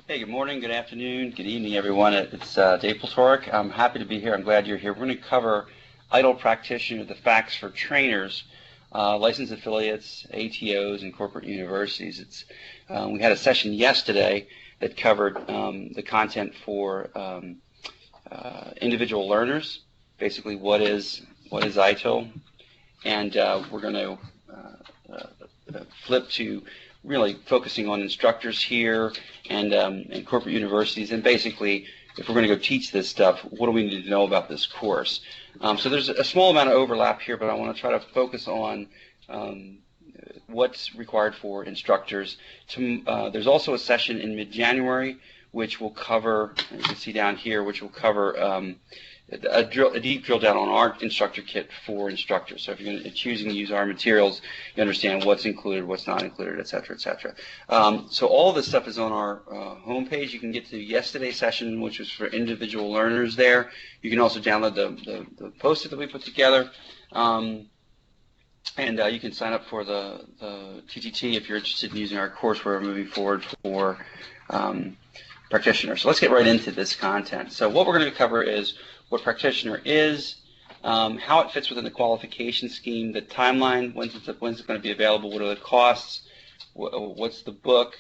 Hey, good morning, good afternoon, good evening, everyone. It's Dave Pultorak. I'm happy to be here. I'm glad you're here. We're going to cover ITIL Practioner, the facts for trainers, licensed affiliates, ATOs, and corporate universities. We had a session yesterday that covered the content for individual learners, basically what is ITIL, and we're going to flip to really focusing on instructors here and corporate universities, and basically, if we're going to go teach this stuff, what do we need to know about this course? So there's a small amount of overlap here, but I want to try to focus on what's required for instructors. There's also a session in mid-January which will cover, as you can see down here, which will cover a deep drill down on our instructor kit for instructors. So if you're choosing to use our materials, you understand what's included, what's not included, et cetera, et cetera. So all of this stuff is on our homepage. You can get to yesterday's session, which was for individual learners there. You can also download the post-it that we put together. And you can sign up for the TTT if you're interested in using our courseware moving forward for practitioner. So let's get right into this content. So what we're going to cover is what practitioner is, how it fits within the qualification scheme, the timeline, when's it going to be available, what are the costs, what's the book.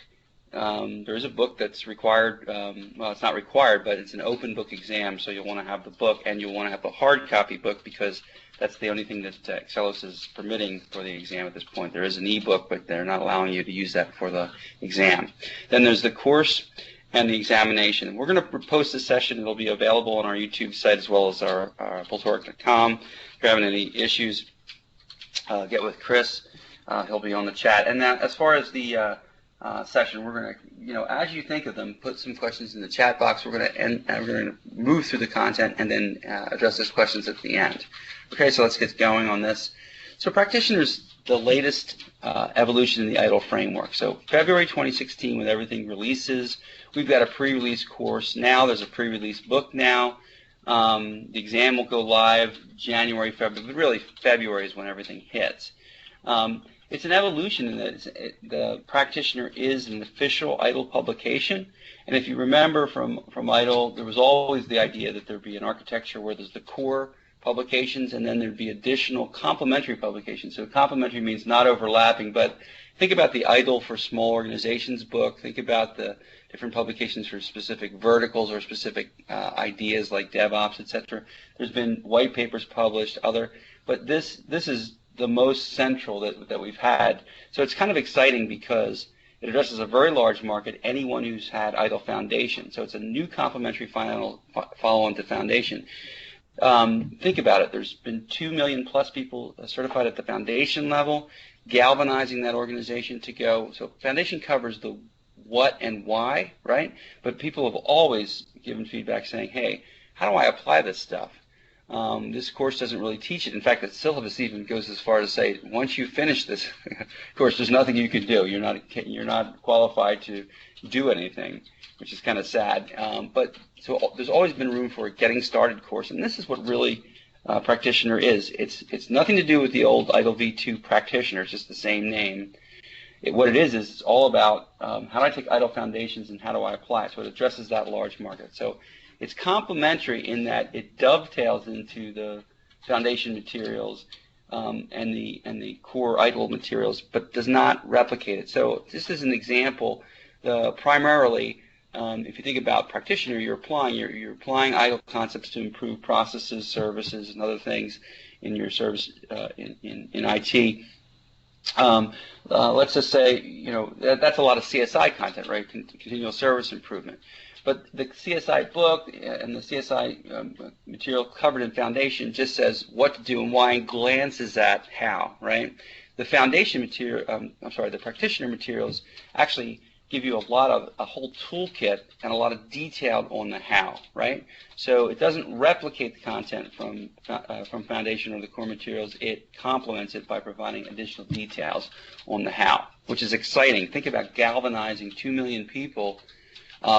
There is a book that's required. Well, it's not required, but it's an open book exam, so you'll want to have the book, and you'll want to have the hard copy book because that's the only thing that Excelos is permitting for the exam at this point. There is an e-book, but they're not allowing you to use that for the exam. Then there's the course and the examination. We're going to post this session. It'll be available on our YouTube site as well as our Pultorak.com. If you're having any issues, get with Chris. He'll be on the chat. And now, as far as the session, we're going to, as you think of them, put some questions in the chat box. We're going to move through the content and then address those questions at the end. Okay, so let's get going on this. So practitioners, the latest evolution in the ITIL framework. So February 2016, when everything releases, we've got a pre-release course now. There's a pre-release book now. The exam will go live January, February, but really February is when everything hits. It's an evolution in that the practitioner is an official ITIL publication. And if you remember from ITIL, there was always the idea that there'd be an architecture where there's the core publications, and then there'd be additional complementary publications. So complementary means not overlapping, but think about the ITIL for small organizations book. Think about the different publications for specific verticals or specific ideas like DevOps, etc. There's been white papers published, but this is the most central that we've had. So it's kind of exciting because it addresses a very large market, anyone who's had ITIL Foundation. So it's a new complementary follow-on to Foundation. Think about it. There's been 2 million plus people certified at the foundation level, galvanizing that organization to go. So foundation covers the what and why, right? But people have always given feedback saying, hey, how do I apply this stuff? This course doesn't really teach it. In fact, the syllabus even goes as far as to say, once you finish this course, there's nothing you can do. You're not qualified to do anything, which is kind of sad. But so there's always been room for a getting started course, and this is what really practitioner is. It's nothing to do with the old ITIL V2 practitioner. It's just the same name. What it is it's all about how do I take ITIL foundations and how do I apply it. So it addresses that large market. So it's complementary in that it dovetails into the foundation materials and the core ITIL materials, but does not replicate it. So this is an example. Primarily, if you think about practitioner, you're applying ITIL concepts to improve processes, services, and other things in your service in IT. Let's just say that's a lot of CSI content, right? Continual service improvement. But the CSI book and the CSI material covered in Foundation just says what to do and why and glances at how, right? The Foundation material, the practitioner materials actually give you a whole toolkit and a lot of detail on the how, right? So it doesn't replicate the content from Foundation or the core materials. It complements it by providing additional details on the how, which is exciting. Think about galvanizing 2 million people,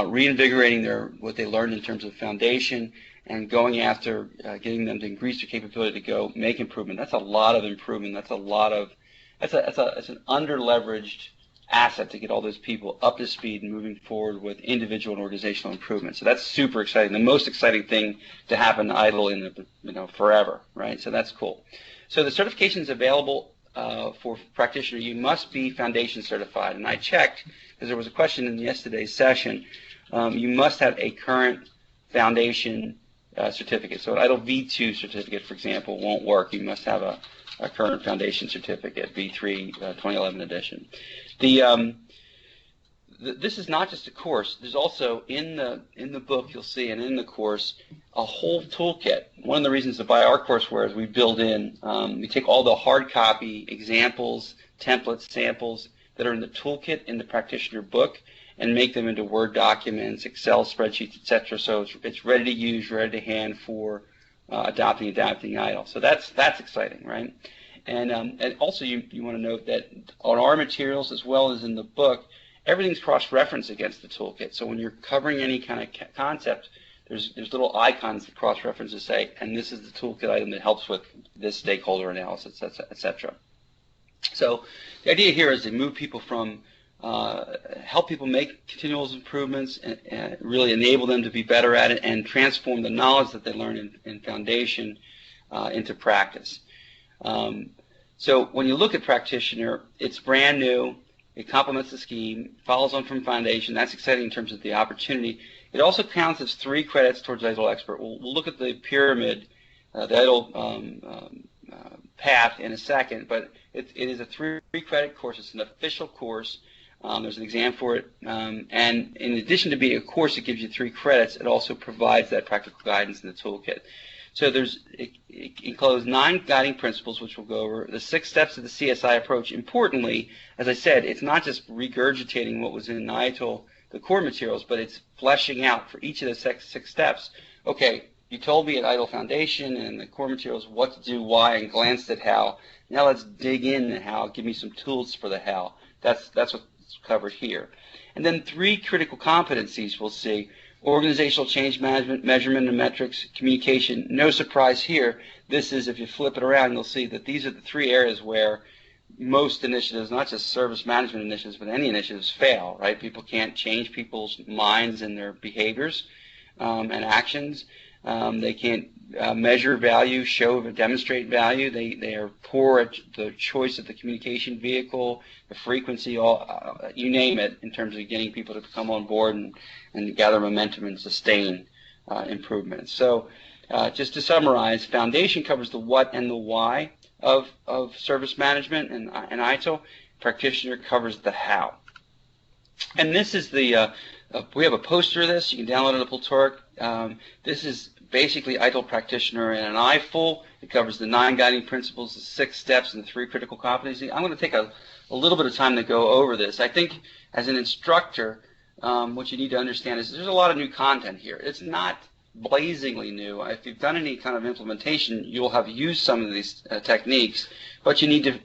reinvigorating what they learned in terms of Foundation, and going after getting them to increase their capability to go make improvement. That's a lot of improvement. That's an under-leveraged asset to get all those people up to speed and moving forward with individual and organizational improvement. So that's super exciting. The most exciting thing to happen to ITIL in forever, right? So that's cool. So the certification is available for practitioner. You must be foundation certified, and I checked because there was a question in yesterday's session. You must have a current foundation certificate. So an ITIL V2 certificate, for example, won't work. You must have a current foundation certificate, V3 2011 edition. This is not just a course. There's also in the book, you'll see, and in the course, a whole toolkit. One of the reasons to buy our courseware is we build in, we take all the hard copy examples, templates, samples that are in the toolkit in the practitioner book and make them into Word documents, Excel spreadsheets, etc. So it's ready to use, ready to hand for adapting ITIL. So that's exciting, right? And also you want to note that on our materials as well as in the book, everything's cross-referenced against the toolkit. So when you're covering any kind of concept, there's little icons that cross-reference to say, and this is the toolkit item that helps with this stakeholder analysis, etc. So the idea here is to move people from, help people make continual improvements and really enable them to be better at it and transform the knowledge that they learn in foundation into practice. So when you look at practitioner, it's brand new. It complements the scheme, follows on from foundation. That's exciting in terms of the opportunity. It also counts as 3 credits towards ITIL expert. We'll look at the pyramid, the ITIL path in a second, but it is a 3-credit course. It's an official course. There's an exam for it, and in addition to being a course that gives you 3 credits, it also provides that practical guidance in the toolkit. So it includes 9 guiding principles, which we'll go over, the 6 steps of the CSI approach. Importantly, as I said, it's not just regurgitating what was in ITIL, the core materials, but it's fleshing out for each of the 6 steps. Okay, you told me at ITIL Foundation and the core materials what to do, why, and glanced at how. Now let's dig into how. Give me some tools for the how. That's what's covered here. And then 3 critical competencies we'll see. Organizational change management, measurement and metrics, communication. No surprise here. This is, if you flip it around, you'll see that these are the 3 areas where most initiatives, not just service management initiatives, but any initiatives fail, right? People can't change people's minds and their behaviors and actions. They can't measure value, demonstrate value. They are poor at the choice of the communication vehicle, the frequency, you name it, in terms of getting people to come on board and gather momentum and sustain improvements. So just to summarize, foundation covers the what and the why of service management and ITIL. Practitioner covers the how. And this is the, we have a poster of this. You can download it at Pultorak. This is basically ITIL Practitioner in an eyeful. It covers the 9 guiding principles, the 6 steps, and the 3 critical competencies. I'm going to take a little bit of time to go over this. I think as an instructor, what you need to understand is there's a lot of new content here. It's not blazingly new. If you've done any kind of implementation, you'll have used some of these techniques, but you need to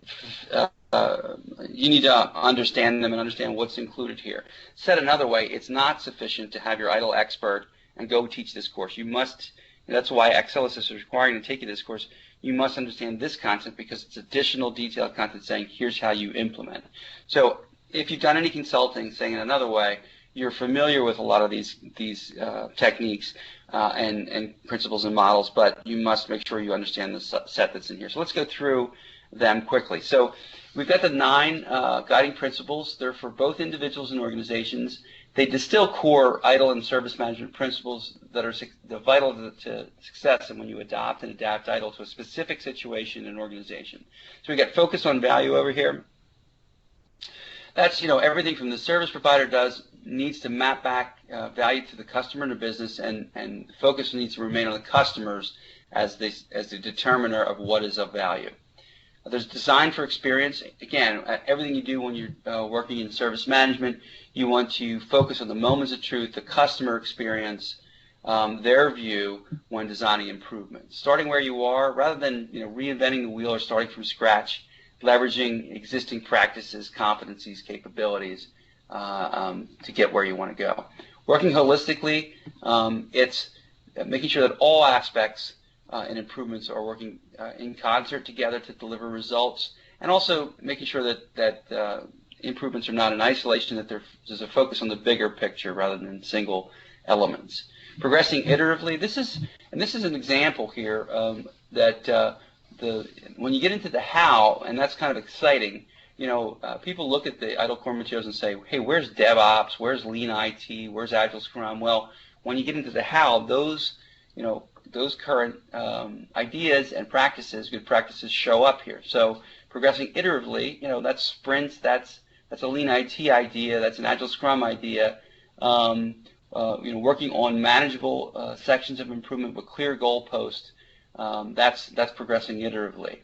understand them and understand what's included here. Said another way, it's not sufficient to have your ITIL expert and go teach this course. You must, that's why Excelis is requiring to take you this course. You must understand this content because it's additional detailed content saying here's how you implement. So if you've done any consulting, saying it another way, you're familiar with a lot of these techniques and principles and models, but you must make sure you understand the set that's in here. So let's go through them quickly. So we've got the 9 guiding principles. They're for both individuals and organizations. They distill core ITIL and service management principles that are vital to success and when you adopt and adapt ITIL to a specific situation in an organization. So we got focus on value over here. That's, everything from the service provider needs to map back value to the customer and the business, and focus needs to remain on the customers as the determiner of what is of value. There's design for experience. Again, everything you do when you're working in service management, you want to focus on the moments of truth, the customer experience, their view when designing improvements. Starting where you are, rather than reinventing the wheel or starting from scratch, leveraging existing practices, competencies, capabilities to get where you want to go. Working holistically, it's making sure that all aspects and improvements are working in concert together to deliver results, and also making sure that improvements are not in isolation, that there's a focus on the bigger picture rather than single elements. Progressing iteratively, this is an example here that when you get into the how, and that's kind of exciting, people look at the ITIL core materials and say, hey, where's DevOps, where's Lean IT, where's Agile Scrum? Well, when you get into the how, those current ideas and practices, good practices, show up here. So progressing iteratively, that's sprints, that's a Lean IT idea, that's an Agile Scrum idea. Working on manageable sections of improvement with clear goalposts, that's progressing iteratively.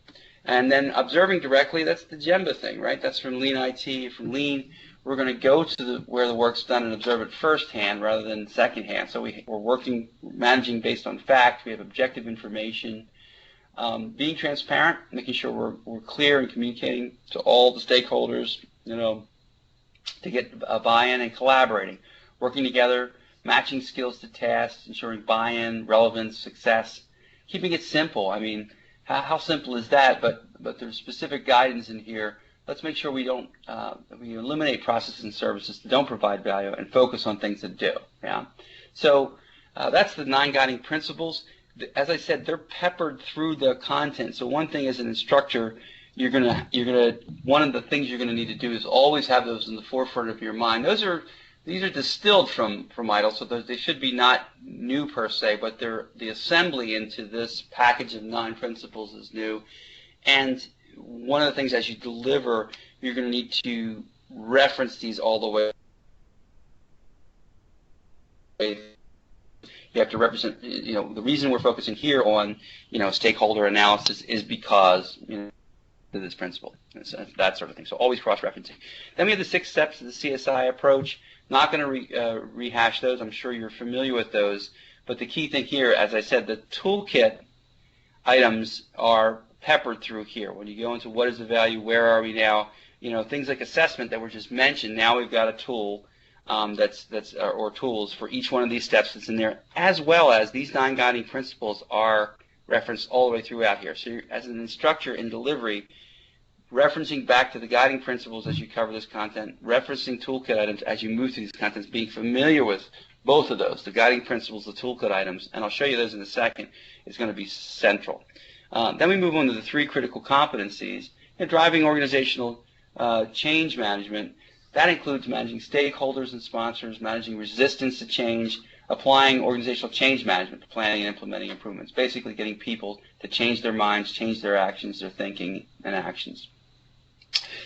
And then observing directly, that's the Gemba thing, right? That's from Lean IT. From Lean, we're going to go to where the work's done and observe it firsthand rather than secondhand. So we're managing based on fact. We have objective information. Being transparent, making sure we're clear and communicating to all the stakeholders, to get a buy-in, and collaborating. Working together, matching skills to tasks, ensuring buy-in, relevance, success, keeping it simple. I mean, how simple is that? But there's specific guidance in here. Let's make sure we eliminate processes and services that don't provide value and focus on things that do. Yeah. So that's the 9 guiding principles. As I said, they're peppered through the content. So one thing as an instructor, one of the things you're gonna need to do is always have those in the forefront of your mind. These are distilled from ITIL, so they should be not new per se, but the assembly into this package of 9 principles is new. And one of the things as you deliver, you're going to need to reference these all the way. You have to represent, the reason we're focusing here on, stakeholder analysis is because, of this principle, that sort of thing. So always cross-referencing. Then we have the 6 steps of the CSI approach. Not going to rehash those. I'm sure you're familiar with those. But the key thing here, as I said, the toolkit items are peppered through here. When you go into what is the value, where are we now, things like assessment that were just mentioned. Now we've got a tool or tools for each one of these steps that's in there, as well as these 9 guiding principles are referenced all the way throughout here. So as an instructor in delivery, referencing back to the guiding principles as you cover this content, referencing toolkit items as you move through these contents, being familiar with both of those, the guiding principles, the toolkit items, and I'll show you those in a second, is going to be central. Then we move on to the 3 critical competencies. Driving organizational change management. That includes managing stakeholders and sponsors, managing resistance to change, applying organizational change management to planning and implementing improvements, basically getting people to change their minds, change their actions, their thinking, and actions.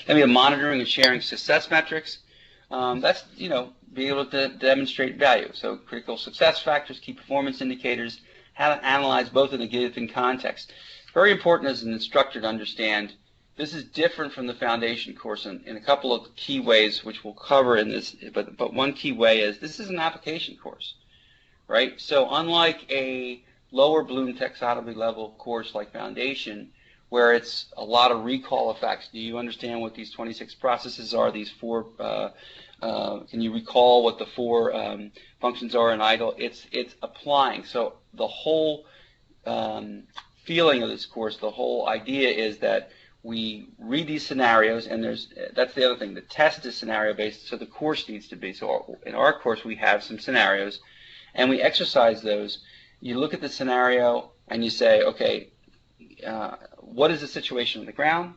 Then we have monitoring and sharing success metrics. That's, being able to demonstrate value. So critical success factors, key performance indicators, how to analyze both in a given context. Very important as an instructor to understand this is different from the foundation course in a couple of key ways, which we'll cover in this, but one key way is this is an application course, right? So unlike a lower Bloom taxonomy level course like foundation, where it's a lot of recall effects. Do you understand what these 26 processes are? These 4, can you recall what the 4 functions are in ITIL? It's applying. So the whole feeling of this course, the whole idea is that we read these scenarios, and that's the other thing. The test is scenario based, so the course needs to be. So in our course, we have some scenarios, and we exercise those. You look at the scenario, and you say, okay, what is the situation on the ground?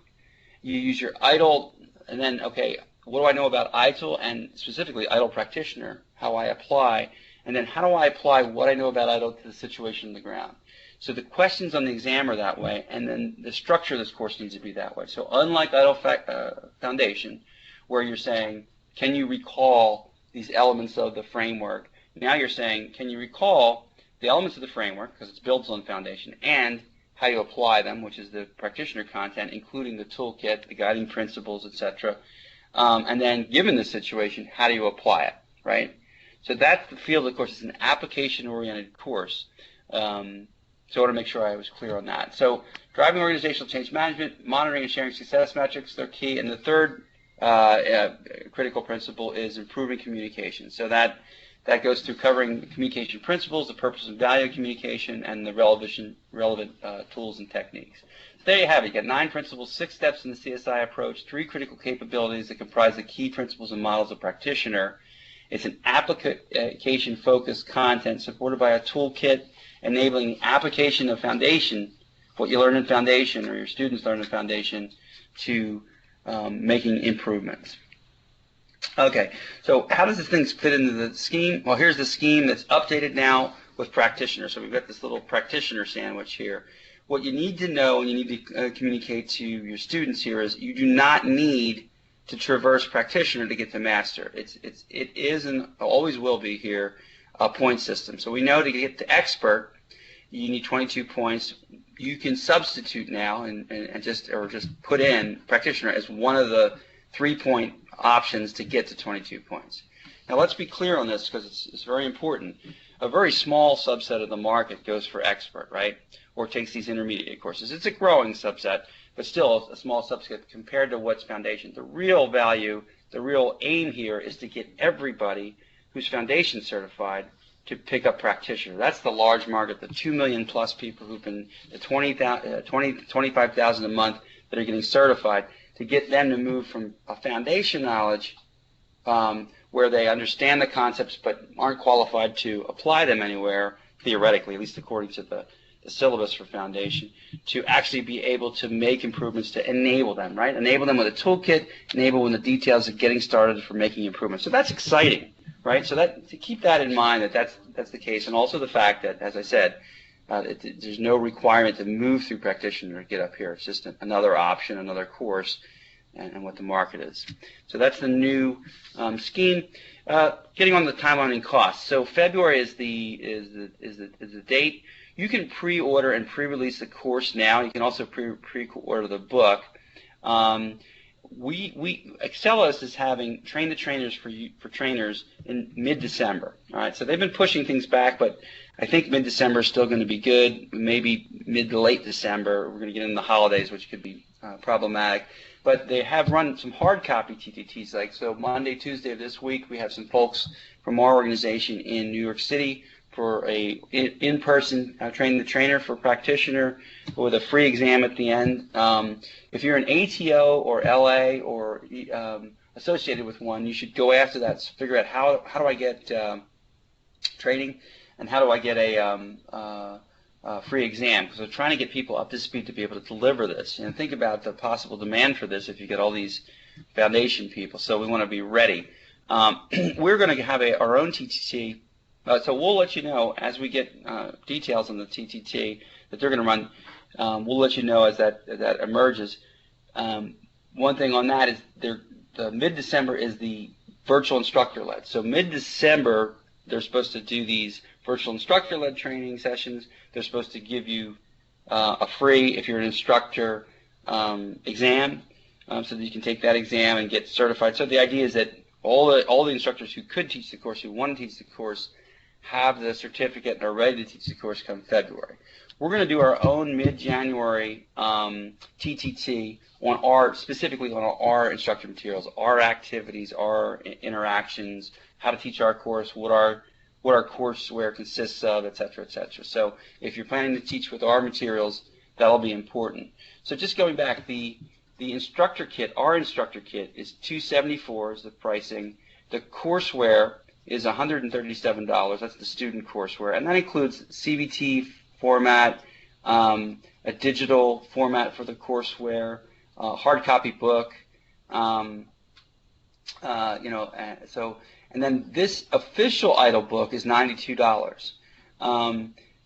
You use your ITIL, and then, okay, what do I know about ITIL, and specifically ITIL Practitioner, how I apply, and then how do I apply what I know about ITIL to the situation on the ground? So the questions on the exam are that way, and then the structure of this course needs to be that way. So unlike ITIL Foundation, where you're saying, can you recall these elements of the framework? Now you're saying, can you recall the elements of the framework, because it builds on Foundation, and how you apply them, which is the practitioner content, including the toolkit, the guiding principles, etc. And then, given the situation, how do you apply it, right? So that's the feel of the course. It's an application-oriented course. So I want to make sure I was clear on that. So driving organizational change management, monitoring and sharing success metrics, they're key. And the third critical principle is improving communication. So that goes through covering communication principles, the purpose and value of communication, and the relevant tools and techniques. there you have it. You got 9 principles, 6 steps in the CSI approach, 3 critical capabilities that comprise the key principles and models of practitioner. It's an application-focused content supported by a toolkit enabling the application of foundation, what you learn in foundation or your students learn in foundation, to making improvements. Okay, so how does this thing fit into the scheme? Well, here's the scheme that's updated now with practitioner. So we've got this little practitioner sandwich here. What you need to know and you need to communicate to your students here is you do not need to traverse practitioner to get to master. It is and always will be here a point system. So we know to get to expert, you need 22 points. You can substitute now and just put in practitioner as one of the 3-point options to get to 22 points. Now let's be clear on this because it's very important. A very small subset of the market goes for expert, right? Or takes these intermediate courses. It's a growing subset, but still a small subset compared to what's foundation. The real value, the real aim here is to get everybody who's foundation certified to pick up practitioner. That's the large market, the 2 million plus people who've been, the 25,000 a month that are getting certified, to get them to move from a foundation knowledge where they understand the concepts but aren't qualified to apply them anywhere, theoretically, at least according to the syllabus for foundation, to actually be able to make improvements to enable them, right? Enable them with a toolkit, enable them with the details of getting started for making improvements. So that's exciting, right? So that, to keep that in mind, that's the case, and also the fact that, as I said, there's no requirement to move through practitioner to get up here. It's just another option, another course, and what the market is. So that's the new scheme. Getting on the timeline and cost. So February is the date. You can pre-order and pre-release the course now. You can also pre-order the book. Excelos is having Train the Trainers for trainers in mid-December. All right, so they've been pushing things back, but I think mid-December is still going to be good. Maybe mid to late December. We're going to get into the holidays, which could be problematic. But they have run some hard copy TTTs. Like so, Monday, Tuesday of this week, we have some folks from our organization in New York City for a in-person Train the Trainer for practitioner with a free exam at the end. If you're an ATO or LA or associated with one, you should go after that. So figure out how do I get training and how do I get a free exam, because we're trying to get people up to speed to be able to deliver this. And think about the possible demand for this if you get all these foundation people. So we want to be ready. We're going to have our own TTT. So we'll let you know as we get details on the TTT that they're going to run. We'll let you know as that emerges. One thing on that is the mid-December is the virtual instructor-led. So mid-December, they're supposed to do these virtual instructor-led training sessions. They're supposed to give you a free, if you're an instructor, exam, so that you can take that exam and get certified. So the idea is that all the instructors who could teach the course, who want to teach the course, have the certificate and are ready to teach the course come February. We're going to do our own mid-January TTT on specifically on our instructor materials, our activities, our interactions, how to teach our course, what our courseware consists of, et cetera, et cetera. So if you're planning to teach with our materials, that'll be important. So just going back, the instructor kit, our instructor kit is $274 is the pricing. The courseware is $137. That's the student courseware, and that includes CBT format, a digital format for the courseware, hard copy book, and then this official ITIL book is $92.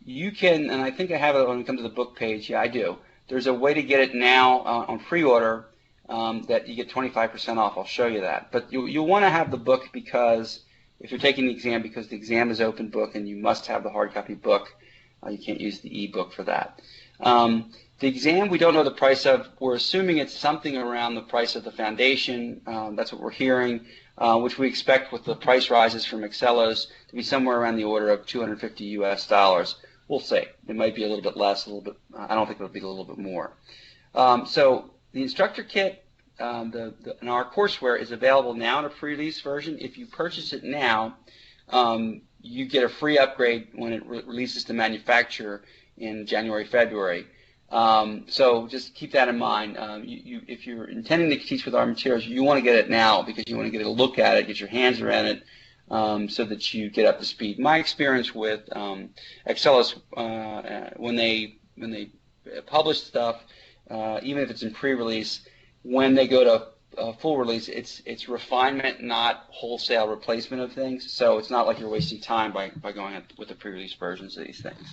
You can, and I think I have it when we come to the book page. Yeah, I do. There's a way to get it now on pre-order that you get 25% off. I'll show you that. But you'll want to have the book because if you're taking the exam, because the exam is open book and you must have the hard copy book. You can't use the e-book for that. The exam we don't know the price of. We're assuming it's something around the price of the foundation. That's what we're hearing, which we expect with the price rises from Excelos to be somewhere around the order of $250 US. We'll see. It might be a little bit less, a little bit. I don't think it'll be a little bit more. So the instructor kit and our courseware is available now in a pre-release version. If you purchase it now, you get a free upgrade when it releases to manufacturer in January, February. So just keep that in mind. If you're intending to teach with our materials, you want to get it now because you want to get a look at it, get your hands around it, so that you get up to speed. My experience with Excellus, when they publish stuff, even if it's in pre-release, when they go to full release, it's refinement, not wholesale replacement of things. So it's not like you're wasting time by going with the pre-release versions of these things.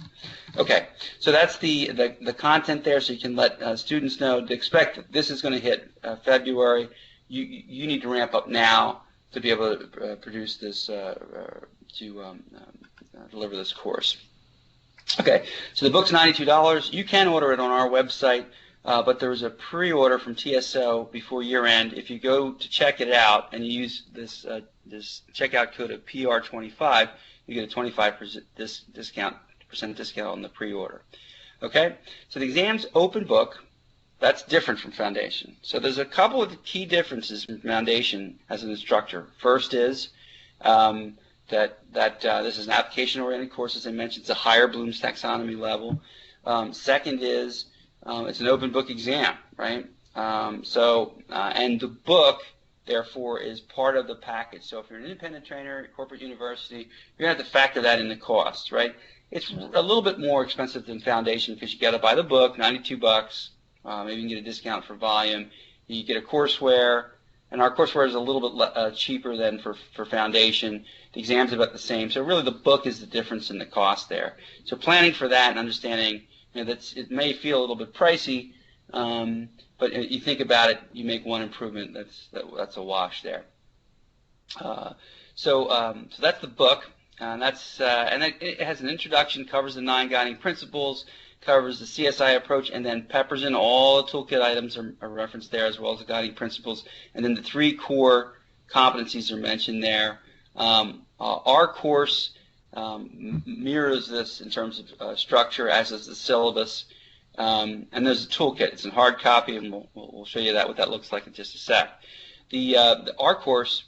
Okay, so that's the content there, so you can let students know to expect that this is going to hit February. You need to ramp up now to be able to produce this, deliver this course. Okay, so the book's $92. You can order it on our website. But there's a pre-order from TSO before year-end. If you go to check it out and you use this checkout code of PR25, you get a 25% discount on the pre-order. Okay, so the exam's open book. That's different from Foundation. So there's a couple of key differences from Foundation as an instructor. First is that this is an application-oriented course, as I mentioned. It's a higher Bloom's taxonomy level. Second is it's an open book exam, right? And the book, therefore, is part of the package. So if you're an independent trainer, corporate university, you're going to have to factor that in the cost, right? It's a little bit more expensive than Foundation because you got to buy the book, $92. Maybe you can get a discount for volume. You get a courseware, and our courseware is a little bit cheaper than for Foundation. The exam's about the same. So really the book is the difference in the cost there. So planning for that and understanding, it may feel a little bit pricey, but you think about it, you make one improvement, that's a wash there. So that's the book, and it has an introduction, covers the 9 guiding principles, covers the CSI approach, and then peppers in all the toolkit items are referenced there, as well as the guiding principles, and then the 3 core competencies are mentioned there. Our course mirrors this in terms of structure, as is the syllabus, and there's a toolkit. It's in hard copy, and we'll show you what that looks like in just a sec. Our course,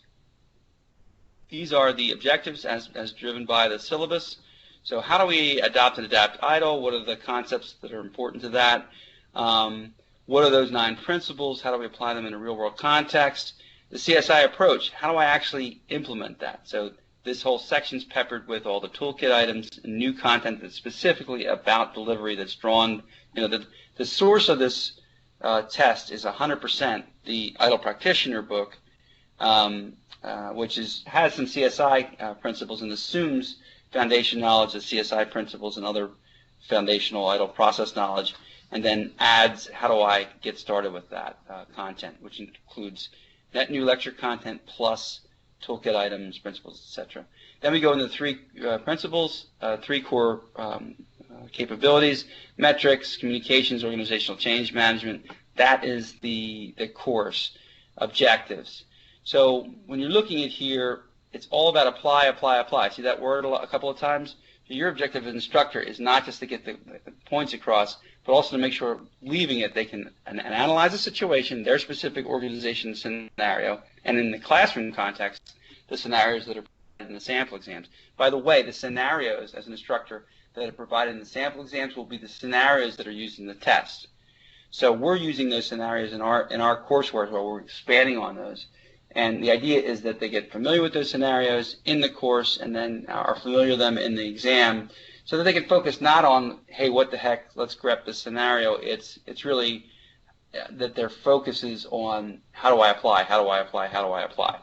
these are the objectives as driven by the syllabus. So how do we adopt and adapt ITIL? What are the concepts that are important to that? What are those 9 principles? How do we apply them in a real-world context? The CSI approach, how do I actually implement that? So this whole section's peppered with all the toolkit items and new content that's specifically about delivery that's drawn. The source of this test is 100% the ITIL Practitioner book, which has some CSI principles and assumes foundation knowledge of CSI principles and other foundational ITIL process knowledge, and then adds how do I get started with that content, which includes net new lecture content plus toolkit items, principles, etc. Then we go into 3 principles, 3 core capabilities: metrics, communications, organizational change management. That is the course objectives. So when you're looking at here, it's all about apply, apply, apply. See that word a couple of times? So your objective as an instructor is not just to get the points across, but also to make sure leaving it they can analyze the situation, their specific organization scenario, and in the classroom context, the scenarios that are provided in the sample exams. By the way, the scenarios as an instructor that are provided in the sample exams will be the scenarios that are used in the test. So we're using those scenarios in our courseware, where we're expanding on those. And the idea is that they get familiar with those scenarios in the course and then are familiar with them in the exam, so that they can focus not on, hey, what the heck, let's grep this scenario. It's really that their focus is on how do I apply, how do I apply, how do I apply.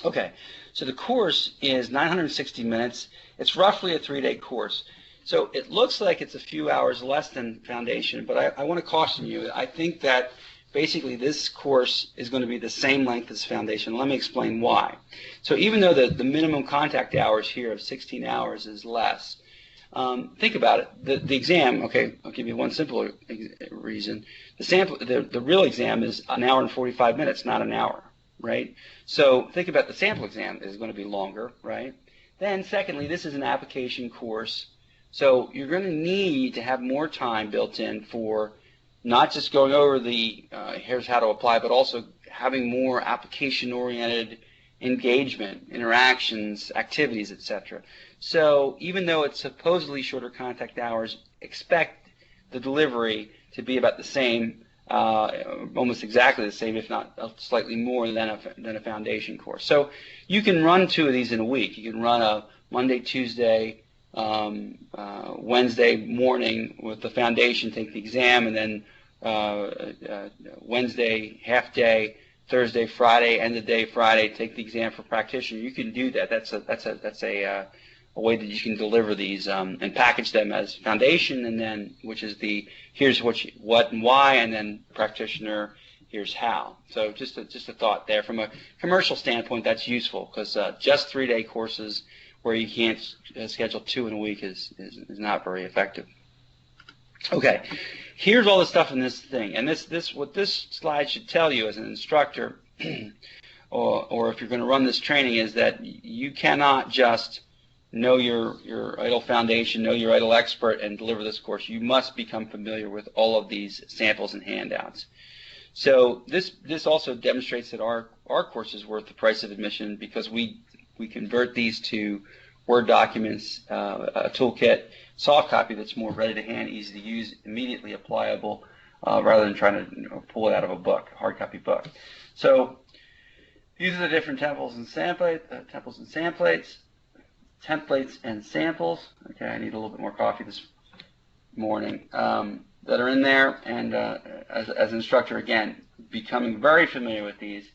Okay, so the course is 960 minutes. It's roughly a 3-day course. So it looks like it's a few hours less than Foundation, but I want to caution you. I think that basically this course is going to be the same length as Foundation. Let me explain why. So even though the minimum contact hours here of 16 hours is less, think about it. The exam, okay, I'll give you one simple reason. The real exam is an hour and 45 minutes, not an hour, right? So think about the sample exam is going to be longer, right? Then secondly, this is an application course, so you're going to need to have more time built in for not just going over the here's how to apply, but also having more application-oriented engagement, interactions, activities, etc. So even though it's supposedly shorter contact hours, expect the delivery to be about the same, almost exactly the same, if not slightly more than a foundation course. So you can run 2 of these in a week. You can run a Monday, Tuesday, Wednesday morning with the foundation, take the exam, and then Wednesday half day, Thursday, Friday, end of day Friday, take the exam for practitioner. You can do that. That's a way that you can deliver these and package them as foundation, and then which is the here's what and why, and then practitioner, here's how. So just a thought there. From a commercial standpoint, that's useful because just 3-day courses where you can't schedule 2 in a week is not very effective. Okay, here's all the stuff in this thing, and what this slide should tell you as an instructor, or if you're going to run this training, is that you cannot just know your ITIL foundation, know your ITIL expert, and deliver this course. You must become familiar with all of these samples and handouts. So this also demonstrates that our course is worth the price of admission because we convert these to Word documents, a toolkit, soft copy that's more ready to hand, easy to use, immediately applicable, rather than trying to pull it out of a book, a hard copy book. So these are the different templates and samples. Okay, I need a little bit more coffee this morning, that are in there, and as an instructor, again, becoming very familiar with these.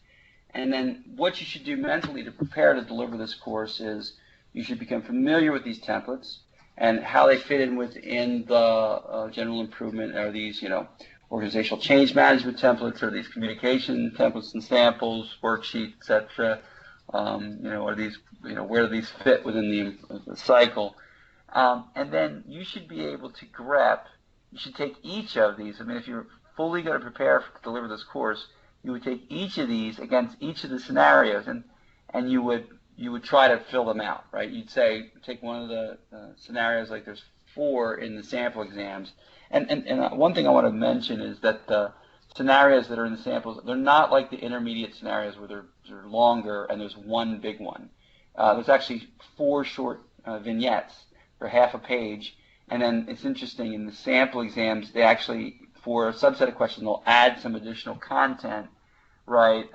And then what you should do mentally to prepare to deliver this course is you should become familiar with these templates and how they fit in within the general improvement, or these, organizational change management templates, or these communication templates and samples, worksheets, etc. Are these, where do these fit within the cycle? And then you should be able to you should take each of these. I mean, if you're fully going to prepare to deliver this course, you would take each of these against each of the scenarios, and you would try to fill them out, right? You'd say, take one of the scenarios, like there's 4 in the sample exams. And one thing I want to mention is that the scenarios that are in the samples, they're not like the intermediate scenarios where they're longer and there's one big one. There's actually 4 short vignettes for half a page. And then it's interesting, in the sample exams, they actually, for a subset of questions, they'll add some additional content, right,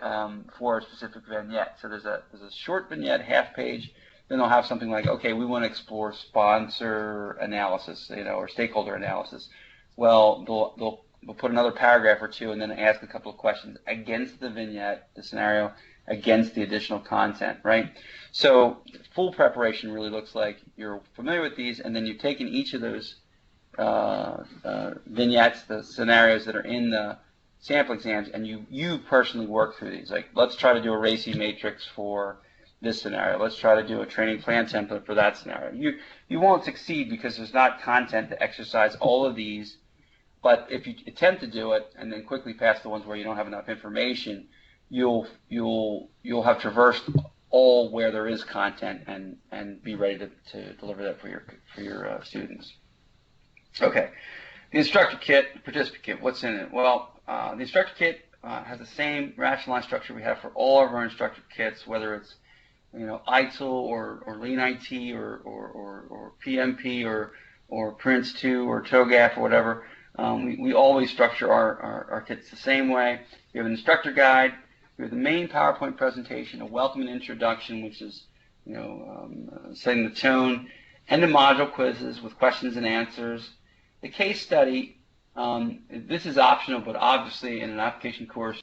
for a specific vignette. So there's a short vignette, half page, then they'll have something like, okay, we want to explore sponsor analysis, or stakeholder analysis. Well, they'll put another paragraph or 2 and then ask a couple of questions against the vignette, the scenario, against the additional content, right? So full preparation really looks like you're familiar with these, and then you've taken each of those vignettes, the scenarios that are in the sample exams, and you personally work through these. Like, let's try to do a RACI matrix for this scenario. Let's try to do a training plan template for that scenario. You won't succeed because there's not content to exercise all of these, but if you attempt to do it and then quickly pass the ones where you don't have enough information, you'll have traversed all where there is content and be ready to deliver that for your students. Okay, the instructor kit, participant kit, what's in it? Well, the instructor kit has the same rationalized structure we have for all of our instructor kits, whether it's ITIL or Lean IT or PMP or Prince 2 or TOGAF or whatever. We always structure our kits the same way. We have an instructor guide. We have the main PowerPoint presentation, a welcome and introduction, which is setting the tone, and the module quizzes with questions and answers. The case study, this is optional, but obviously in an application course,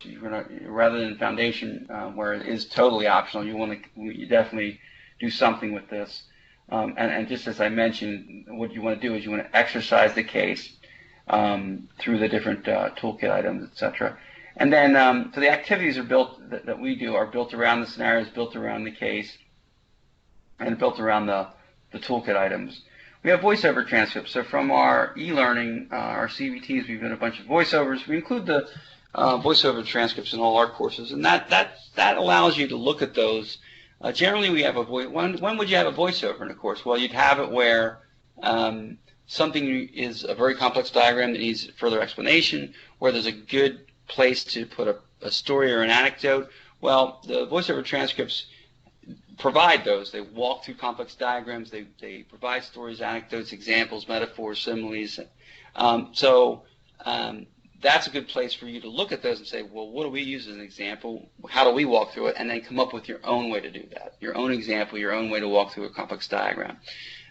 rather than foundation, where it is totally optional, you definitely do something with this. And just as I mentioned, what you want to do is you want to exercise the case through the different toolkit items, etc. And then, so the activities are built that we do are built around the scenarios, built around the case, and built around the toolkit items. We have voiceover transcripts. So from our e-learning, our CVTs, we've done a bunch of voiceovers. We include the voiceover transcripts in all our courses, and that allows you to look at those. Generally, we have a when would you have a voiceover in a course? Well, you'd have it where something is a very complex diagram that needs further explanation, where there's a good place to put a story or an anecdote. Well, the voiceover transcripts provide those. They walk through complex diagrams. They provide stories, anecdotes, examples, metaphors, similes, That's a good place for you to look at those and say, well, what do we use as an example? How do we walk through it? And then come up with your own way to do that, your own example, your own way to walk through a complex diagram.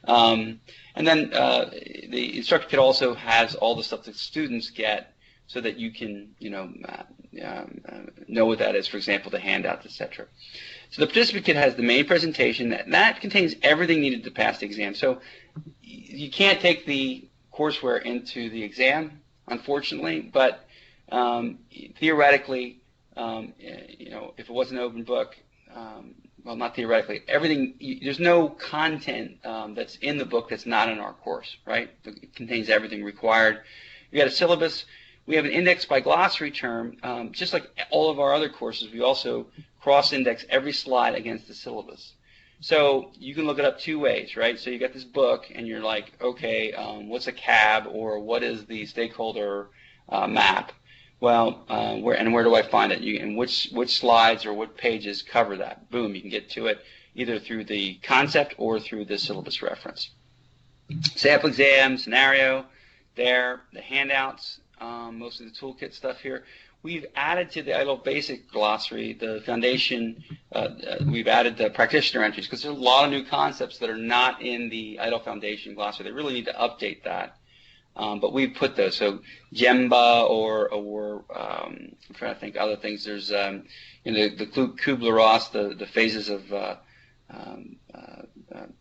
And then the instructor kit also has all the stuff that students get so that you can, know what that is, for example, the handouts, etc. So the participant kit has the main presentation. That contains everything needed to pass the exam. So you can't take the courseware into the exam, unfortunately, but theoretically, if it was an open book, well, not theoretically, everything, there's no content that's in the book that's not in our course, right? It contains everything required. We got a syllabus. We have an index by glossary term. Just like all of our other courses, we also cross-index every slide against the syllabus. So you can look it up two ways, right? So you got this book, and you're like, okay, what's a CAB, or what is the stakeholder map? Well, where do I find it? And which slides or what pages cover that? Boom, you can get to it either through the concept or through the syllabus reference. Sample exam, scenario, there, the handouts, most of the toolkit stuff here. We've added to the ITIL Basic Glossary, the foundation, we've added the practitioner entries because there's a lot of new concepts that are not in the ITIL Foundation Glossary. They really need to update that. But we've put those. So Gemba or I'm trying to think other things. There's the Kubler-Ross, the phases of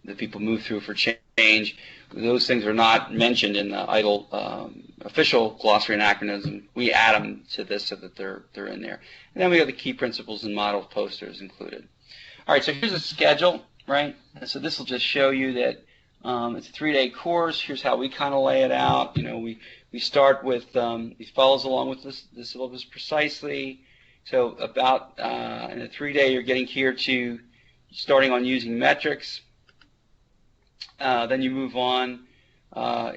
that people move through for change. Those things are not mentioned in the ITIL official glossary and acronyms. We add them to this so that they're in there. And then we have the key principles and model posters included. All right, so here's a schedule, right? So this will just show you that it's a 3-day course. Here's how we kind of lay it out. We start with it follows along with the syllabus precisely. So about in a 3-day, you're getting here to starting on using metrics. Then you move on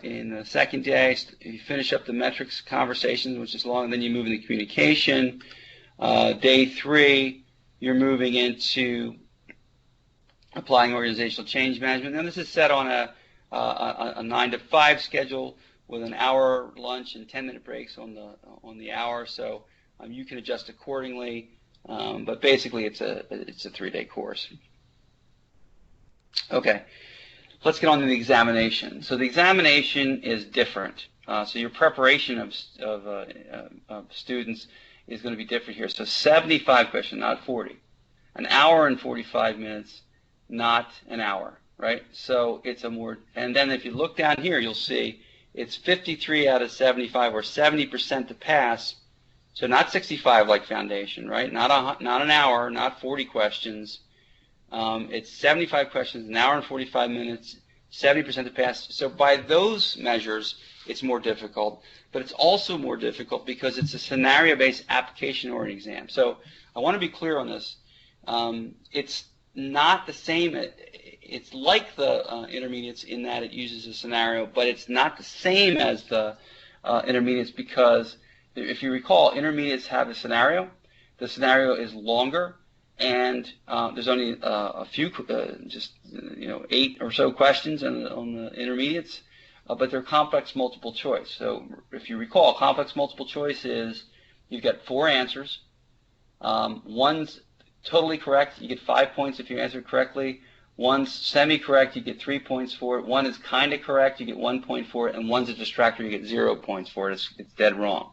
in the second day. You finish up the metrics conversations, which is long. And then you move into communication. Day 3, you're moving into applying organizational change management. And this is set on a 9 to 5 schedule with an hour lunch and 10-minute breaks on the hour. So you can adjust accordingly. But basically, it's a 3-day course. Okay, let's get on to the examination. So the examination is different. So your preparation of students is going to be different here. So 75 questions, not 40. An hour and 45 minutes, not an hour, right? So it's a more, and then if you look down here, you'll see it's 53 out of 75, or 70% to pass. So not 65 like foundation, right? Not an hour, not 40 questions. It's 75 questions, an hour and 45 minutes, 70% to pass. So by those measures, it's more difficult. But it's also more difficult because it's a scenario-based application or an exam. So I want to be clear on this. It's not the same. It's like the intermediates in that it uses a scenario, but it's not the same as the intermediates because if you recall, intermediates have a scenario. The scenario is longer, and there's only a few, just 8 or so questions on the intermediates, but they're complex multiple choice. So if you recall, complex multiple choice is you've got 4 answers. One's totally correct, you get 5 points if you answer correctly. One's semi-correct, you get 3 points for it. One is kind of correct, you get 1 point for it. And one's a distractor, you get 0 points for it. It's dead wrong.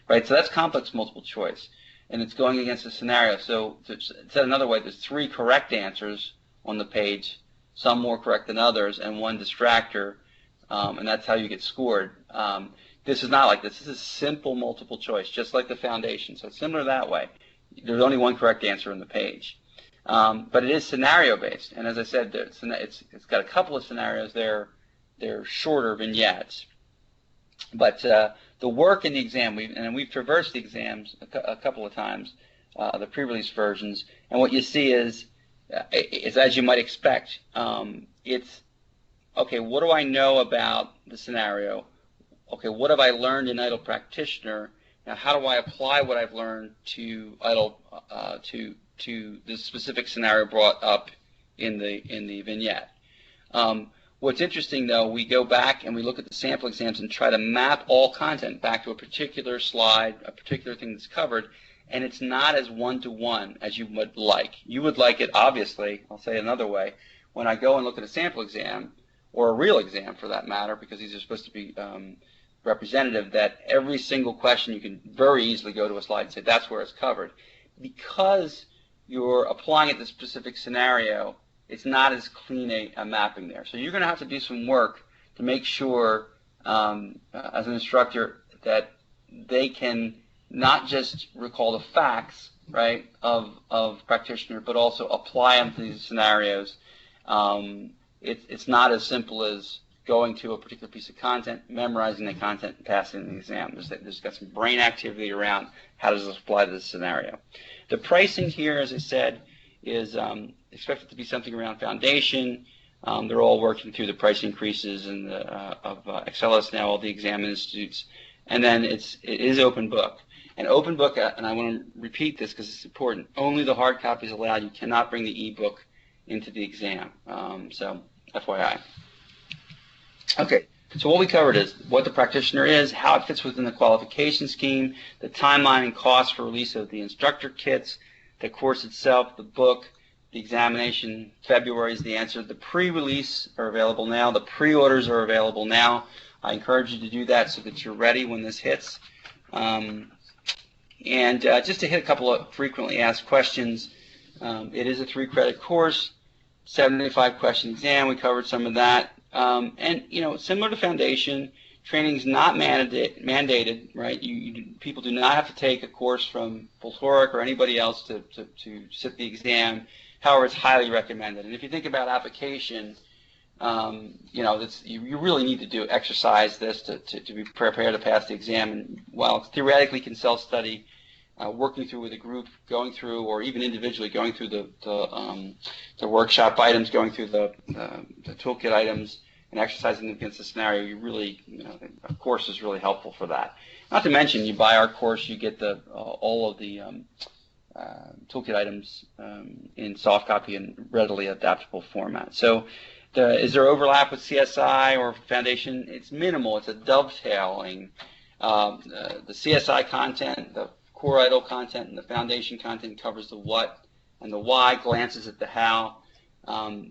Right, so that's complex multiple choice, and it's going against a scenario. So said another way, there's 3 correct answers on the page, some more correct than others, and 1 distractor, and that's how you get scored. This is not like this. This is simple multiple choice, just like the foundation. So it's similar that way. There's only 1 correct answer on the page, but it is scenario-based. And as I said, it's got a couple of scenarios there. They're shorter vignettes, but the work in the exam, we've traversed the exams a couple of times, the pre-release versions, and what you see is as you might expect, it's, okay, what do I know about the scenario? Okay, what have I learned in ITIL Practitioner? Now, how do I apply what I've learned to ITIL, to the specific scenario brought up in the vignette? What's interesting, though, we go back and we look at the sample exams and try to map all content back to a particular slide, a particular thing that's covered, and it's not as one-to-one as you would like. You would like it, obviously, I'll say it another way, when I go and look at a sample exam, or a real exam for that matter, because these are supposed to be representative, that every single question you can very easily go to a slide and say that's where it's covered. Because you're applying it to a specific scenario, it's not as clean a mapping there. So you're going to have to do some work to make sure, as an instructor, that they can not just recall the facts, right, of practitioner, but also apply them to these scenarios. It's not as simple as going to a particular piece of content, memorizing the content, and passing the exam. There's got some brain activity around how does this apply to this scenario. The pricing here, as I said, is expected to be something around foundation. They're all working through the price increases and of Excelis now, all the exam institutes. And then it is open book. And open book, and I want to repeat this because it's important, only the hard copy is allowed. You cannot bring the ebook into the exam. So FYI. Okay, so what we covered is what the practitioner is, how it fits within the qualification scheme, the timeline and cost for release of the instructor kits, the course itself, the book, the examination. February is the answer. The pre-release are available now. The pre-orders are available now. I encourage you to do that so that you're ready when this hits. Just to hit a couple of frequently asked questions, it is a 3-credit course, 75-question exam. We covered some of that. And, you know, similar to foundation, training is not mandated, right? People do not have to take a course from Pultorak or anybody else to sit the exam. However, it's highly recommended. And if you think about application, you know, you really need to exercise this to be prepared to pass the exam. And while it's theoretically can self-study, working through with a group, going through, or even individually going through the workshop items, going through the toolkit items, and exercising them against the scenario, you really, you know, a course is really helpful for that. Not to mention, you buy our course, you get all of the toolkit items in soft copy and readily adaptable format. So, is there overlap with CSI or foundation? It's minimal. It's a dovetailing. The CSI content, the core ITIL content, and the foundation content covers the what and the why, glances at the how.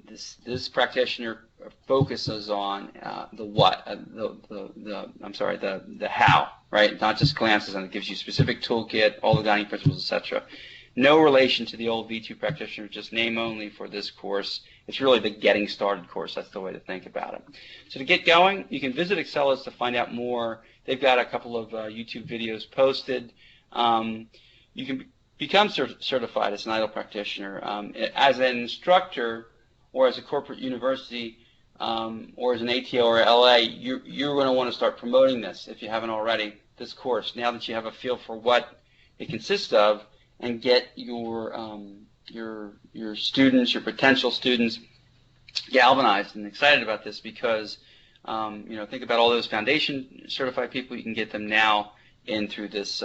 This practitioner focuses on the what, the how, right? Not just glances, and it gives you specific toolkit, all the guiding principles, etc. No relation to the old V2 practitioner, just name only for this course. It's really the getting started course. That's the way to think about it. So to get going, you can visit Excelis to find out more. They've got a couple of YouTube videos posted. You can become certified as an ITIL practitioner. As an instructor or as a corporate university or as an ATO or LA, you're going to want to start promoting this, if you haven't already, this course, now that you have a feel for what it consists of, and get your students, your potential students, galvanized and excited about this, because you know, think about all those foundation certified people. You can get them now in through this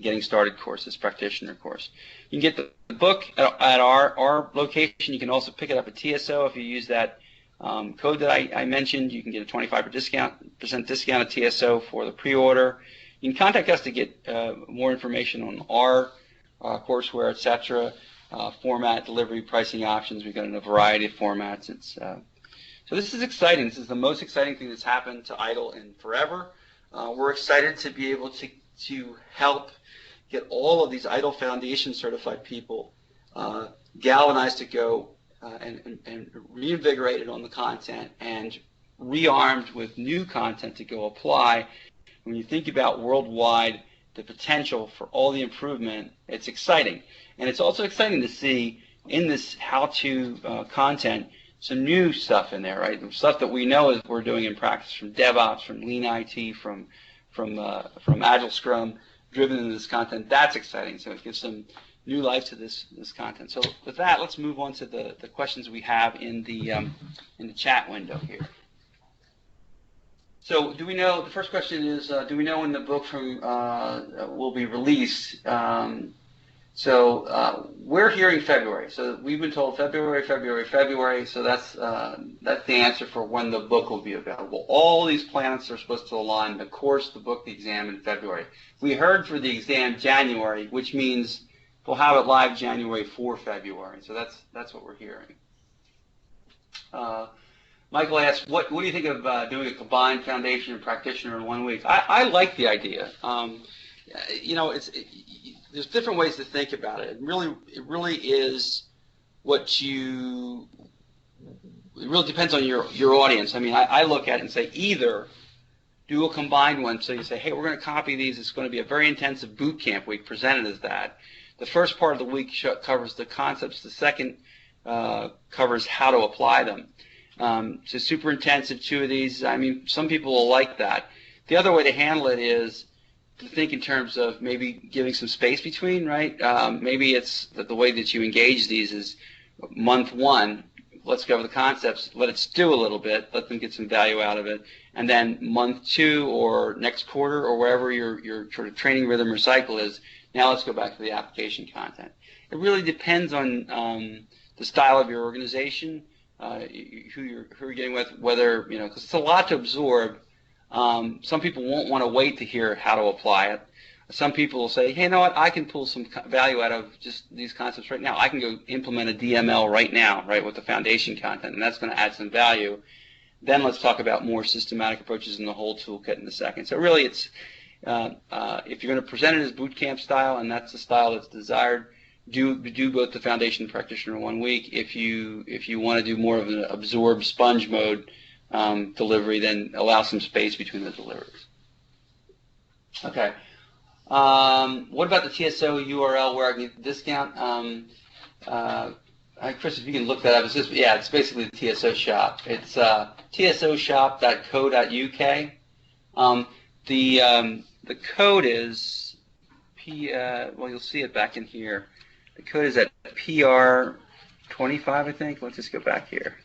getting started course, this practitioner course. You can get the book at our location. You can also pick it up at TSO if you use that code that I mentioned. You can get a 25% discount at TSO for the pre-order. You can contact us to get more information on our courseware, etc. Format, delivery, pricing options. We've got in a variety of formats. So this is exciting. This is the most exciting thing that's happened to ITIL in forever. We're excited to be able to help get all of these ITIL Foundation certified people galvanized to go and reinvigorated on the content and rearmed with new content to go apply. When you think about worldwide the potential for all the improvement, it's exciting. And it's also exciting to see in this how-to content some new stuff in there, right? Stuff that we know is we're doing in practice, from DevOps, from Lean IT, from Agile Scrum, driven into this content. That's exciting. So it gives some new life to this content. So with that, let's move on to the questions we have in the chat window here. So do we know, the first question is, do we know when the book will be released? So we're hearing February. So we've been told February, February, February. So that's the answer for when the book will be available. All these planets are supposed to align: the course, the book, the exam in February. We heard for the exam January, which means we'll have it live January for February. So that's what we're hearing. Michael asks, what do you think of doing a combined foundation and practitioner in 1 week? I like the idea. You know, there's different ways to think about it. It really is what you. It really depends on your audience. I mean, I look at it and say either do a combined one. So you say, hey, we're going to copy these. It's going to be a very intensive boot camp week presented as that. The first part of the week covers the concepts. The second covers how to apply them. So super intensive, 2 of these. I mean, some people will like that. The other way to handle it is to think in terms of maybe giving some space between, right? Maybe it's that the way that you engage these is month 1, let's cover the concepts, let it stew a little bit, let them get some value out of it, and then month 2 or next quarter or wherever your sort of training rhythm or cycle is, now let's go back to the application content. It really depends on the style of your organization, who you're getting with, whether, you know, because it's a lot to absorb. Some people won't want to wait to hear how to apply it. Some people will say, hey, you know what, I can pull some value out of just these concepts right now. I can go implement a DML right now, right, with the foundation content, and that's going to add some value. Then let's talk about more systematic approaches in the whole toolkit in a second. So really it's, if you're going to present it as boot camp style, and that's the style that's desired, do both the foundation and practitioner in 1 week. If you want to do more of an absorb sponge mode delivery, then allow some space between the deliveries. Okay. What about the TSO URL where I get the discount? Chris, if you can look that up. It's basically the TSO shop. It's tsoshop.co.uk. The code is well, you'll see it back in here. The code is at PR25, I think. Let's just go back here.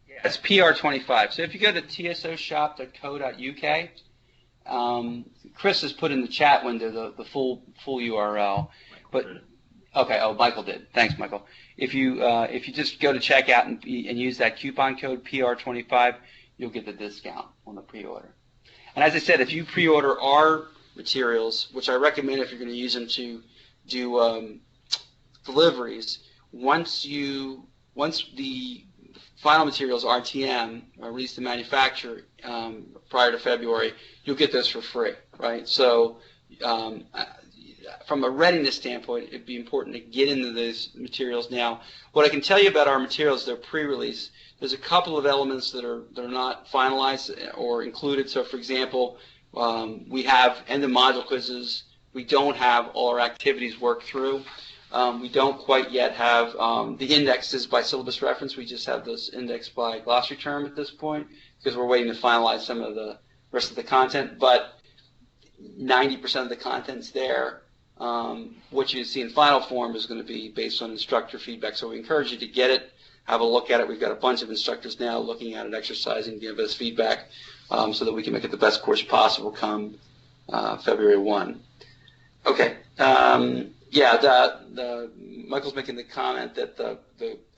Yeah, it's PR25. So if you go to tsoshop.co.uk, Chris has put in the chat window the full URL. But okay, oh, Michael did. Thanks, Michael. If you just go to checkout and use that coupon code PR25, you'll get the discount on the pre-order. And as I said, if you pre-order our materials, which I recommend if you're going to use them to do deliveries, once the final materials, RTM, are released to manufacturer prior to February, you'll get those for free, right? So from a readiness standpoint, it'd be important to get into those materials now. What I can tell you about our materials, they're pre-release. There's a couple of elements that are not finalized or included. So, for example, we have end-of-module quizzes. We don't have all our activities worked through. We don't quite yet have the indexes by syllabus reference. We just have those indexed by glossary term at this point because we're waiting to finalize some of the rest of the content. But 90% of the content's there. What you see in final form is going to be based on instructor feedback. So we encourage you to get it, have a look at it. We've got a bunch of instructors now looking at it, exercising, give us feedback so that we can make it the best course possible come February 1. Okay. Michael's making the comment that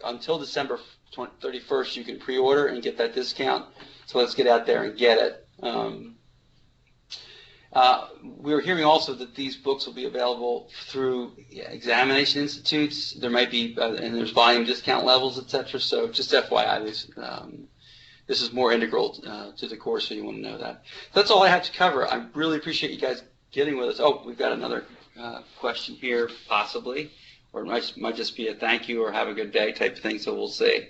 until December 31st you can pre-order and get that discount. So let's get out there and get it. We're hearing also that these books will be available through examination institutes. There might be, and there's volume discount levels, etc. So just FYI, this is more integral to the course, so you want to know that. That's all I have to cover. I really appreciate you guys getting with us. Oh, we've got another question here, possibly, or it might just be a thank you or have a good day type of thing. So we'll see.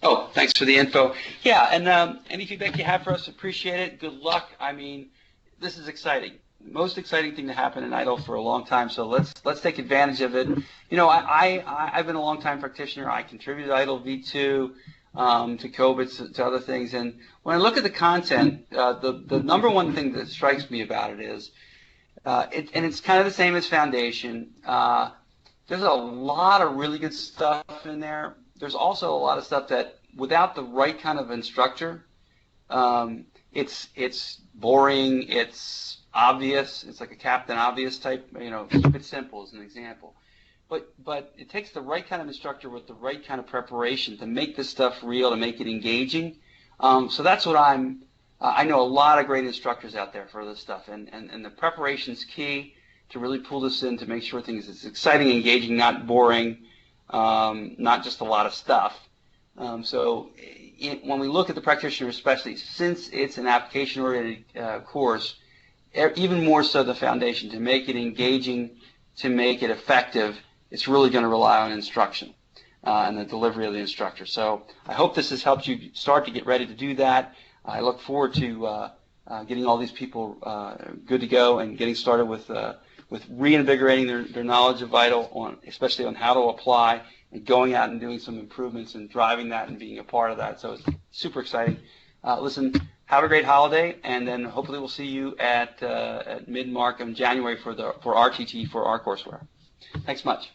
Oh, thanks for the info. Yeah, and any feedback you have for us, appreciate it. Good luck. I mean, this is exciting. Most exciting thing to happen in ITIL for a long time. So let's take advantage of it. You know, I've been a long time practitioner. I contributed to ITIL V2, to COBITS, to other things. And when I look at the content, the number one thing that strikes me about it is, and it's kind of the same as Foundation. There's a lot of really good stuff in there. There's also a lot of stuff that, without the right kind of instructor, it's boring, it's obvious, it's like a Captain Obvious type, keep it simple as an example. But it takes the right kind of instructor with the right kind of preparation to make this stuff real, to make it engaging. So that's what I know a lot of great instructors out there for this stuff, and the preparation's key to really pull this in, to make sure things is exciting, engaging, not boring, not just a lot of stuff. When we look at the practitioner, especially since it's an application-oriented course, even more so the foundation, to make it engaging, to make it effective, it's really going to rely on instruction and the delivery of the instructor. So I hope this has helped you start to get ready to do that. I look forward to getting all these people good to go and getting started with reinvigorating their knowledge of ITIL, especially on how to apply, and going out and doing some improvements and driving that and being a part of that. So it's super exciting. Listen, have a great holiday, and then hopefully we'll see you at mid-mark of January for RTT for our courseware. Thanks much.